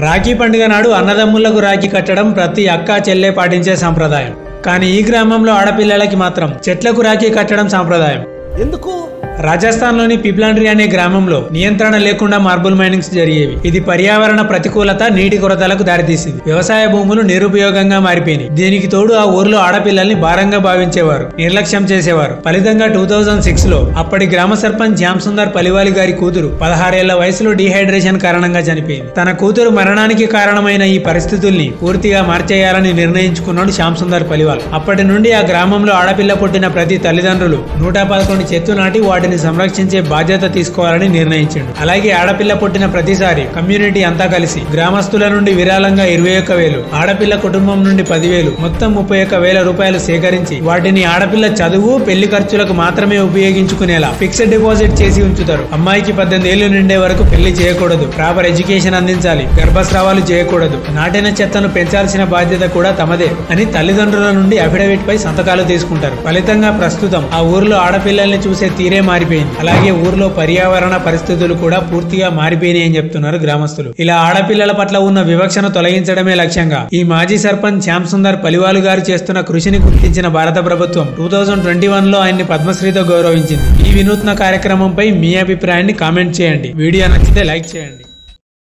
రాఖీ పండుగ నాడు అన్నదమ్ములకు రాఖీ కట్టడం ప్రతి అక్క చెల్లె పాటించే సంప్రదాయం. కానీ ఈ గ్రామంలో ఆడపిల్లలకి మాత్రం చెట్లకు రాఖీ కట్టడం సంప్రదాయం. ఎందుకు? రాజస్థాన్ లోని పిప్లాండ్రి అనే గ్రామంలో నియంత్రణ లేకుండా మార్బుల్ మైనింగ్స్ జరిగేవి. ఇది పర్యావరణ ప్రతికూలత, నీటి కొరతలకు దారితీసింది. వ్యవసాయ భూములు నిరుపయోగంగా మారిపోయినాయి. దీనికి తోడు ఆ ఊర్లో ఆడపిల్లల్ని భారంగా భావించేవారు, నిర్లక్ష్యం చేసేవారు. ఫలితంగా 2006 లో అప్పటి గ్రామ సర్పంచ్ శ్యామ్ సుందర్ పలివాలి గారి కూతురు 16 ఏళ్ల వయసులో డీహైడ్రేషన్ కారణంగా చనిపోయింది. తన కూతురు మరణానికి కారణమైన ఈ పరిస్థితుల్ని పూర్తిగా మార్చేయాలని నిర్ణయించుకున్నాడు శ్యామ్ సుందర్ పలివాల్. అప్పటి నుండి ఆ గ్రామంలో ఆడపిల్ల పుట్టిన ప్రతి తల్లిదండ్రులు 111 చెట్లు నాటి వాటిని సంరక్షించే బాధ్యత తీసుకోవాలని నిర్ణయించాడు. అలాగే ఆడపిల్ల పుట్టిన ప్రతిసారి కమ్యూనిటీ అంతా కలిసి గ్రామస్తుల నుండి విరాళంగా 21,000, ఆడపిల్ల కుటుంబం నుండి 10,000, మొత్తం 31,000 రూపాయలు సేకరించి వాటిని ఆడపిల్ల చదువు, పెళ్లి ఖర్చులకు మాత్రమే ఉపయోగించుకునేలా ఫిక్స్డ్ డిపాజిట్ చేసి ఉంచుతారు. అమ్మాయికి 18 ఏళ్లు నిండే వరకు పెళ్లి చేయకూడదు, ప్రాపర్ ఎడ్యుకేషన్ అందించాలి, గర్భస్రావాలు చేయకూడదు, నాటిన చెత్తను పెంచాల్సిన బాధ్యత కూడా తమదే అని తల్లిదండ్రుల నుండి అఫిడవిట్ పై సంతకాలు తీసుకుంటారు. ఫలితంగా ప్రస్తుతం ఆ ఊర్లో ఆడపిల్లల్ని చూసే తీరే మారిపోయింది. అలాగే ఊర్లో పర్యావరణ పరిస్థితులు కూడా పూర్తిగా మారిపోయినాయి అని చెప్తున్నారు గ్రామస్తులు. ఇలా ఆడపిల్లల పట్ల ఉన్న వివక్షను తొలగించడమే లక్ష్యంగా ఈ మాజీ సర్పంచ్ శ్యామ్ సుందర్ పలివాలు గారు చేస్తున్న కృషిని గుర్తించిన భారత ప్రభుత్వం 2021 లో ఆయన్ని పద్మశ్రీతో గౌరవించింది. ఈ వినూత్న కార్యక్రమంపై మీ అభిప్రాయాన్ని కామెంట్ చేయండి. వీడియో నచ్చితే లైక్ చేయండి.